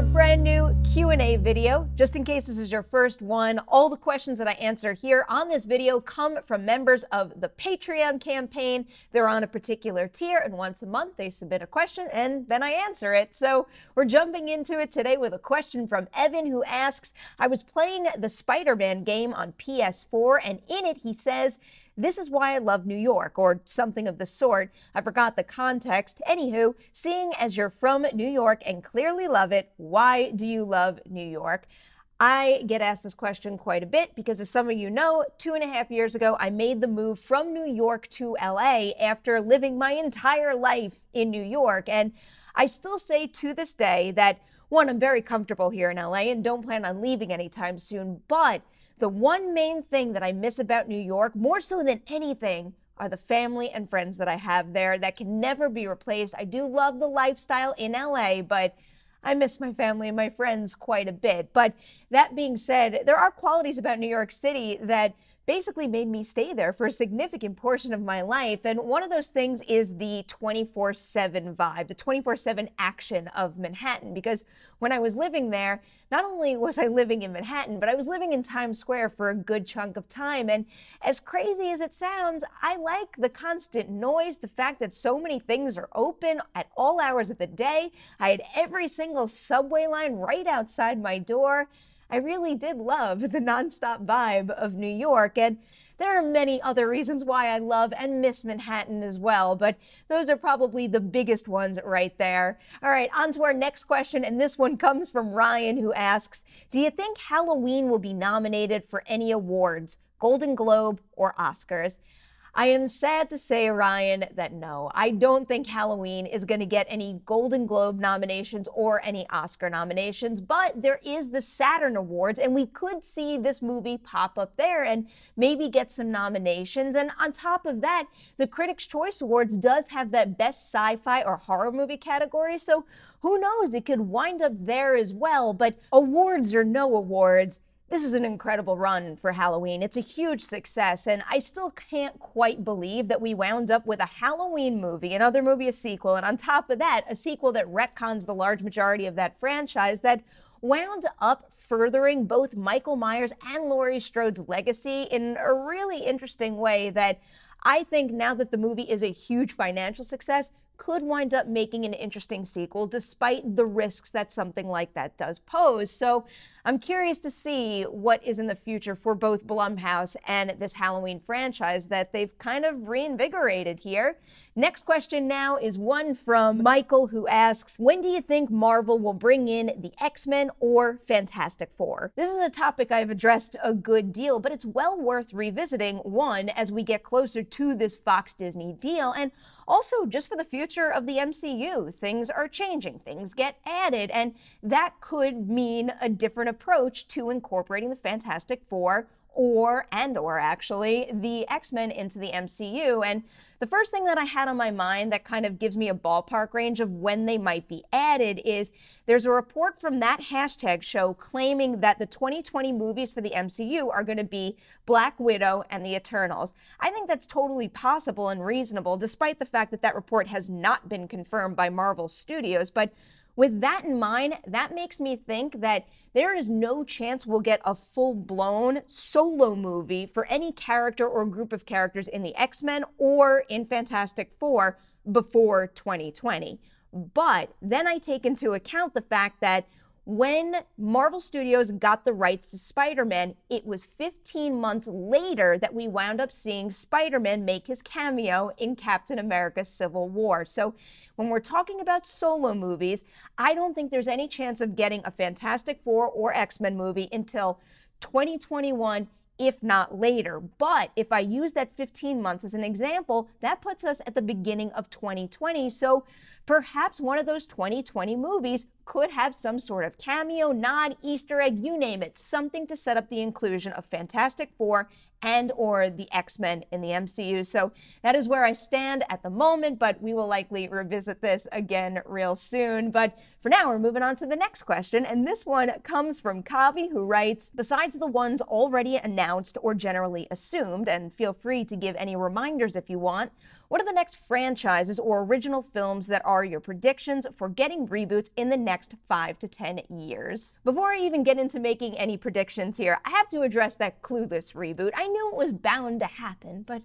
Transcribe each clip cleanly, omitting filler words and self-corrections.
a brand new Q&A video. Just in case this is your first one, all the questions that I answer here on this video come from members of the Patreon campaign. They're on a particular tier, and once a month they submit a question and then I answer it. So we're jumping into it today with a question from Evan, who asks, I was playing the Spider-Man game on PS4, and in it he says, "This is why I love New York," or something of the sort. I forgot the context. Anywho, seeing as you're from New York and clearly love it, why do you love New York? I get asked this question quite a bit because, as some of you know, 2.5 years ago, I made the move from New York to LA after living my entire life in New York. And I still say to this day that, one, I'm very comfortable here in LA and don't plan on leaving anytime soon, but the one main thing that I miss about New York, more so than anything, are the family and friends that I have there that can never be replaced. I do love the lifestyle in LA, but I miss my family and my friends quite a bit. But that being said, there are qualities about New York City that basically made me stay there for a significant portion of my life. And one of those things is the 24/7 vibe, the 24/7 action of Manhattan. Because when I was living there, not only was I living in Manhattan, but I was living in Times Square for a good chunk of time. And as crazy as it sounds, I like the constant noise, the fact that so many things are open at all hours of the day. I had every single subway line right outside my door. I really did love the nonstop vibe of New York, and there are many other reasons why I love and miss Manhattan as well, but those are probably the biggest ones right there. All right, on to our next question, and this one comes from Ryan, who asks, do you think Halloween will be nominated for any awards, Golden Globe or Oscars? I am sad to say, Ryan, that no, I don't think Halloween is going to get any Golden Globe nominations or any Oscar nominations, but there is the Saturn Awards, and we could see this movie pop up there and maybe get some nominations. And on top of that, the Critics' Choice Awards does have that Best Sci-Fi or Horror Movie category, so who knows, it could wind up there as well. But awards or no awards, this is an incredible run for Halloween. It's a huge success, and I still can't quite believe that we wound up with a Halloween movie, another movie, a sequel, and on top of that, a sequel that retcons the large majority of that franchise that wound up furthering both Michael Myers and Laurie Strode's legacy in a really interesting way that I think, now that the movie is a huge financial success, could wind up making an interesting sequel despite the risks that something like that does pose. So I'm curious to see what is in the future for both Blumhouse and this Halloween franchise that they've kind of reinvigorated here. Next question now is one from Michael, who asks, when do you think Marvel will bring in the X-Men or Fantastic Four? This is a topic I've addressed a good deal, but it's well worth revisiting, one, as we get closer to this Fox-Disney deal, and also just for the future of the MCU. Things are changing, things get added, and that could mean a different approach to incorporating the Fantastic Four or actually the X-Men into the MCU. And the first thing that I had on my mind that kind of gives me a ballpark range of when they might be added is there's a report from that hashtag show claiming that the 2020 movies for the MCU are going to be Black Widow and the Eternals. I think that's totally possible and reasonable, despite the fact that that report has not been confirmed by Marvel Studios. But with that in mind, that makes me think that there is no chance we'll get a full-blown solo movie for any character or group of characters in the X-Men or in Fantastic Four before 2020. But then I take into account the fact that when Marvel Studios got the rights to Spider-Man, it was 15 months later that we wound up seeing Spider-Man make his cameo in Captain America: Civil War. So when we're talking about solo movies, I don't think there's any chance of getting a Fantastic Four or X-Men movie until 2021, if not later. But if I use that 15 months as an example, that puts us at the beginning of 2020. So perhaps one of those 2020 movies could have some sort of cameo, nod, Easter egg, you name it, something to set up the inclusion of Fantastic Four and or the X-Men in the MCU. So that is where I stand at the moment, but we will likely revisit this again real soon. But for now, we're moving on to the next question, and this one comes from Kavi, who writes, besides the ones already announced or generally assumed, and feel free to give any reminders if you want, what are the next franchises or original films that are your predictions for getting reboots in the next 5 to 10 years? Before I even get into making any predictions here, I have to address that Clueless reboot. I knew it was bound to happen, but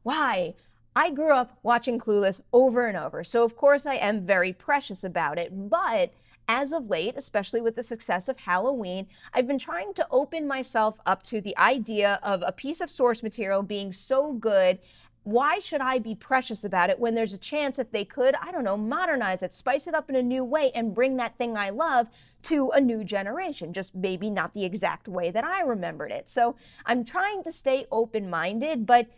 why? I grew up watching Clueless over and over, so of course I am very precious about it, but as of late, especially with the success of Halloween, I've been trying to open myself up to the idea of a piece of source material being so good. Why should I be precious about it when there's a chance that they could, I don't know, modernize it, spice it up in a new way, and bring that thing I love to a new generation, just maybe not the exact way that I remembered it. So I'm trying to stay open-minded, but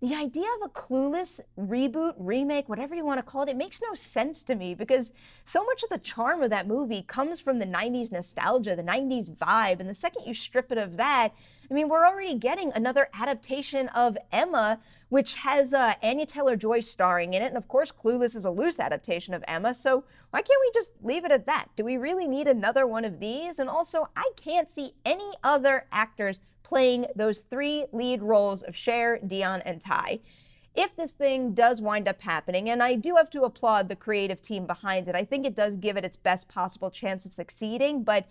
the idea of a Clueless reboot, remake, whatever you want to call it, it makes no sense to me because so much of the charm of that movie comes from the 90s nostalgia, the 90s vibe, and the second you strip it of that, I mean, we're already getting another adaptation of Emma, which has Anya Taylor-Joy starring in it, and of course Clueless is a loose adaptation of Emma, so why can't we just leave it at that? Do we really need another one of these? And also, I can't see any other actors playing those 3 lead roles of Cher, Dion, and Ty. If this thing does wind up happening, and I do have to applaud the creative team behind it, I think it does give it its best possible chance of succeeding, but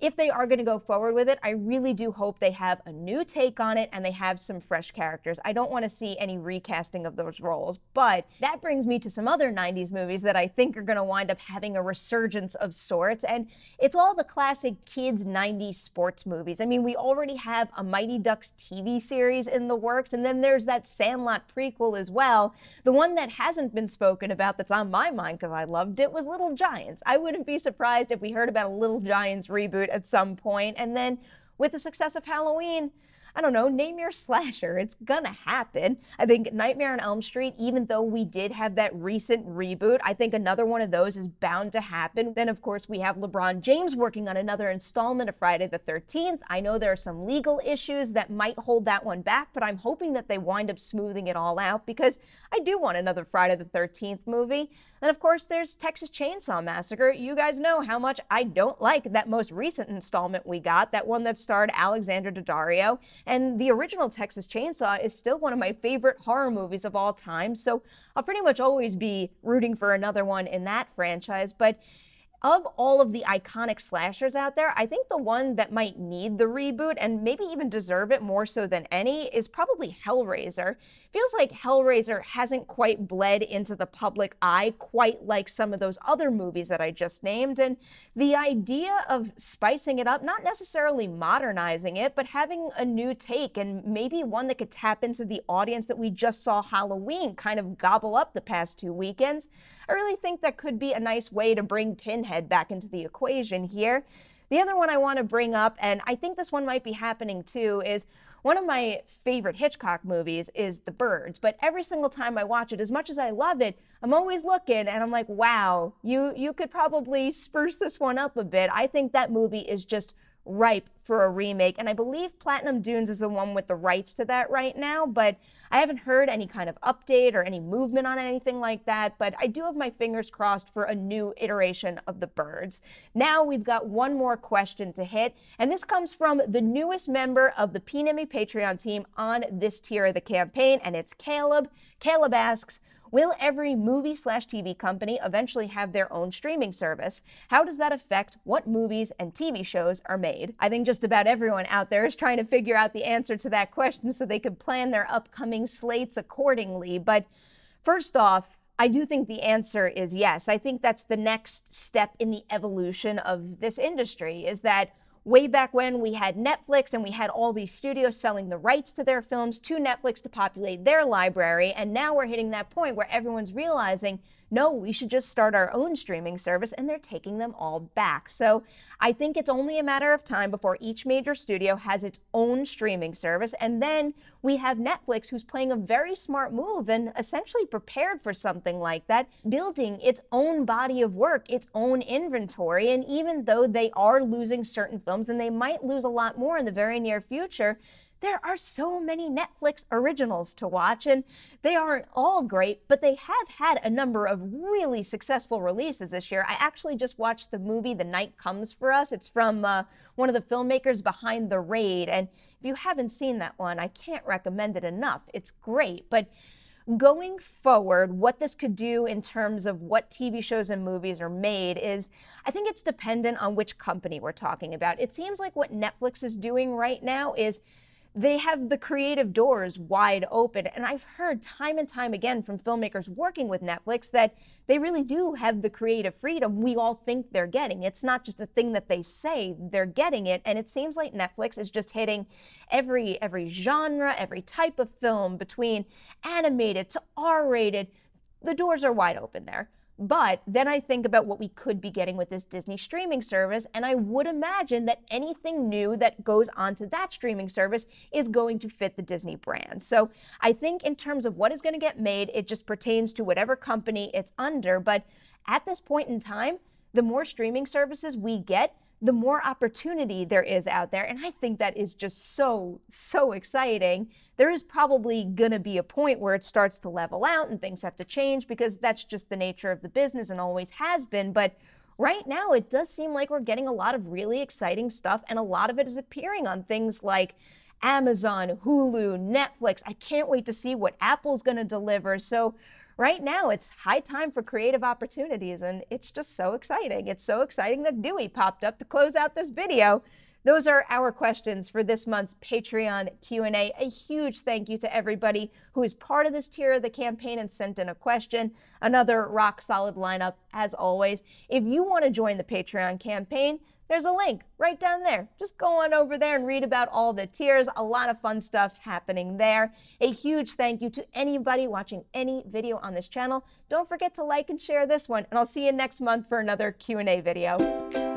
if they are going to go forward with it, I really do hope they have a new take on it and they have some fresh characters. I don't want to see any recasting of those roles, but that brings me to some other 90s movies that I think are going to wind up having a resurgence of sorts, and it's all the classic kids 90s sports movies. I mean, we already have a Mighty Ducks TV series in the works, and then there's that Sandlot prequel as well. The one that hasn't been spoken about that's on my mind because I loved it was Little Giants. I wouldn't be surprised if we heard about a Little Giants reboot at some point. And then with the success of Halloween, I don't know, name your slasher. It's gonna happen. I think Nightmare on Elm Street, even though we did have that recent reboot, I think another one of those is bound to happen. Then, of course, we have LeBron James working on another installment of Friday the 13th. I know there are some legal issues that might hold that one back, but I'm hoping that they wind up smoothing it all out because I do want another Friday the 13th movie. And of course, there's Texas Chainsaw Massacre. You guys know how much I don't like that most recent installment we got, that one that starred Alexandra Daddario. And the original Texas Chainsaw is still one of my favorite horror movies of all time, so I'll pretty much always be rooting for another one in that franchise. But of all of the iconic slashers out there, I think the one that might need the reboot and maybe even deserve it more so than any is probably Hellraiser. Feels like Hellraiser hasn't quite bled into the public eye quite like some of those other movies that I just named, and the idea of spicing it up, not necessarily modernizing it, but having a new take and maybe one that could tap into the audience that we just saw Halloween kind of gobble up the past 2 weekends, I really think that could be a nice way to bring Pinhead back into the equation here. The other one I want to bring up, and I think this one might be happening too, is one of my favorite Hitchcock movies is The Birds, but every single time I watch it, as much as I love it, I'm always looking and I'm like, wow, you could probably spruce this one up a bit. I think that movie is just ripe for a remake, and I believe Platinum Dunes is the one with the rights to that right now, but I haven't heard any kind of update or any movement on anything like that, but I do have my fingers crossed for a new iteration of The Birds. Now we've got one more question to hit, and this comes from the newest member of the PNME Patreon team on this tier of the campaign, and it's Caleb. Caleb asks, will every movie/TV company eventually have their own streaming service? How does that affect what movies and TV shows are made? I think just about everyone out there is trying to figure out the answer to that question so they could plan their upcoming slates accordingly. But first off, I do think the answer is yes. I think that's the next step in the evolution of this industry, is that way back when we had Netflix and we had all these studios selling the rights to their films to Netflix to populate their library, and now we're hitting that point where everyone's realizing, no, we should just start our own streaming service, and they're taking them all back. So I think it's only a matter of time before each major studio has its own streaming service, and then we have Netflix, who's playing a very smart move and essentially prepared for something like that, building its own body of work, its own inventory, and even though they are losing certain films, and they might lose a lot more in the very near future, there are so many Netflix originals to watch, and they aren't all great, but they have had a number of really successful releases this year. I actually just watched the movie The Night Comes for Us. It's from one of the filmmakers behind The Raid, and if you haven't seen that one, I can't recommend it enough. It's great, but going forward, what this could do in terms of what TV shows and movies are made is, I think it's dependent on which company we're talking about. It seems like what Netflix is doing right now is they have the creative doors wide open. And I've heard time and time again from filmmakers working with Netflix that they really do have the creative freedom we all think they're getting. It's not just a thing that they say, they're getting it. And it seems like Netflix is just hitting every genre, every type of film, between animated to R-rated. The doors are wide open there. But then I think about what we could be getting with this Disney streaming service, and I would imagine that anything new that goes onto that streaming service is going to fit the Disney brand. So I think in terms of what is going to get made, it just pertains to whatever company it's under. But at this point in time, the more streaming services we get, the more opportunity there is out there. And I think that is just so exciting. There is probably going to be a point where it starts to level out and things have to change, because that's just the nature of the business and always has been. But right now, it does seem like we're getting a lot of really exciting stuff, and a lot of it is appearing on things like Amazon, Hulu, Netflix. I can't wait to see what Apple's going to deliver. So right now, it's high time for creative opportunities, and it's just so exciting. It's so exciting that Dewey popped up to close out this video. Those are our questions for this month's Patreon Q&A. A huge thank you to everybody who is part of this tier of the campaign and sent in a question. Another rock solid lineup, as always. If you want to join the Patreon campaign, there's a link right down there. Just go on over there and read about all the tiers. A lot of fun stuff happening there. A huge thank you to anybody watching any video on this channel. Don't forget to like and share this one, and I'll see you next month for another Q&A video.